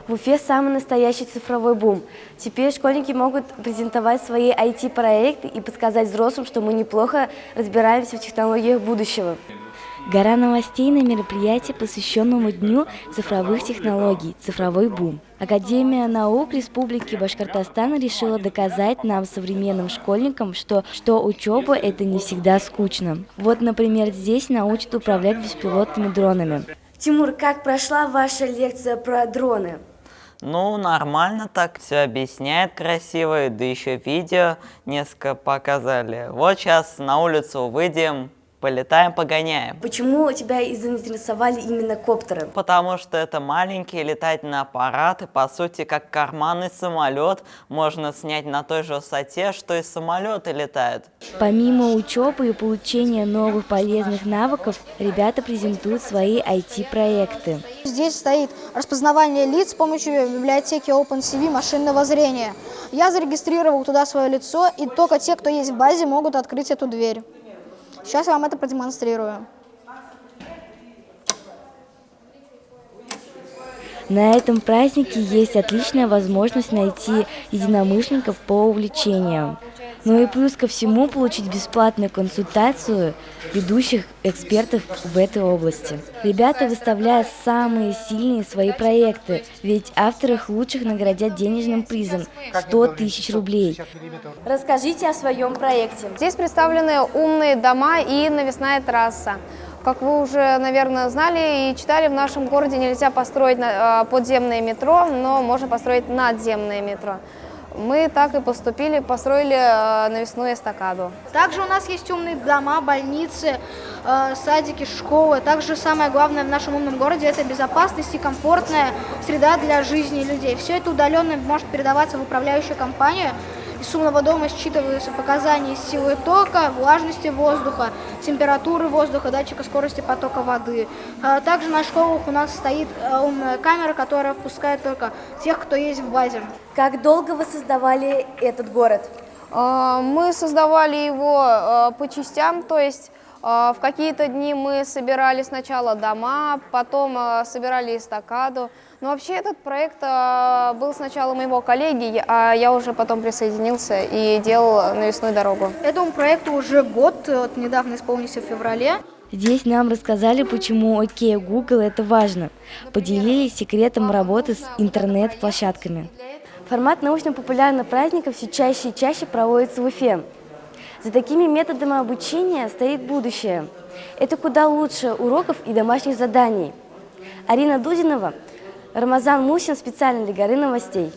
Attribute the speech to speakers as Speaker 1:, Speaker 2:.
Speaker 1: В Уфе самый настоящий цифровой бум. Теперь школьники могут презентовать свои IT-проекты и подсказать взрослым, что мы неплохо разбираемся в технологиях будущего. Гора новостей на мероприятии, посвященному Дню цифровых технологий «Цифровой бум». Академия наук Республики Башкортостан решила доказать нам, современным школьникам, что учеба – это не всегда скучно. Вот, например, здесь научат управлять беспилотными дронами. Тимур, как прошла ваша лекция про дроны?
Speaker 2: Ну, нормально так, все объясняет красиво, да еще видео несколько показали. Вот сейчас на улицу выйдем, полетаем, погоняем.
Speaker 1: Почему тебя и заинтересовали именно коптеры?
Speaker 2: Потому что это маленькие летательные аппараты, по сути, как карманный самолет, можно снять на той же высоте, что и самолеты летают.
Speaker 1: Помимо учебы и получения новых полезных навыков, ребята презентуют свои IT-проекты.
Speaker 3: Здесь стоит распознавание лиц с помощью библиотеки OpenCV машинного зрения. Я зарегистрировал туда свое лицо, и только те, кто есть в базе, могут открыть эту дверь. Сейчас я вам это продемонстрирую.
Speaker 1: На этом празднике есть отличная возможность найти единомышленников по увлечениям. Ну и плюс ко всему получить бесплатную консультацию ведущих экспертов в этой области. Ребята выставляют самые сильные свои проекты, ведь авторы их лучших наградят денежным призом 100 тысяч рублей. Расскажите о своем проекте.
Speaker 4: Здесь представлены умные дома и навесная трасса. Как вы уже, наверное, знали и читали, в нашем городе нельзя построить подземное метро, но можно построить надземное метро. Мы так и поступили, построили навесную эстакаду.
Speaker 3: Также у нас есть умные дома, больницы, садики, школы. Также самое главное в нашем умном городе – это безопасность и комфортная среда для жизни людей. Все это удаленно может передаваться в управляющую компанию. Из умного дома считываются показания силы тока, влажности воздуха, температуры воздуха, датчика скорости потока воды. Также на школах у нас стоит умная камера, которая впускает только тех, кто есть в базе.
Speaker 1: Как долго вы создавали этот город?
Speaker 4: Мы создавали его по частям, то есть в какие-то дни мы собирали сначала дома, потом собирали эстакаду. Но вообще этот проект был сначала моего коллеги, а я уже потом присоединился и делал навесную дорогу.
Speaker 3: Этому проекту уже год, вот недавно исполнился в феврале.
Speaker 1: Здесь нам рассказали, почему ОК Google это важно. Поделились секретом работы с интернет-площадками. Формат научно-популярных праздников все чаще и чаще проводится в Уфе. За такими методами обучения стоит будущее. Это куда лучше уроков и домашних заданий. Арина Дудинова, Рамазан Мусин специально для Горы новостей.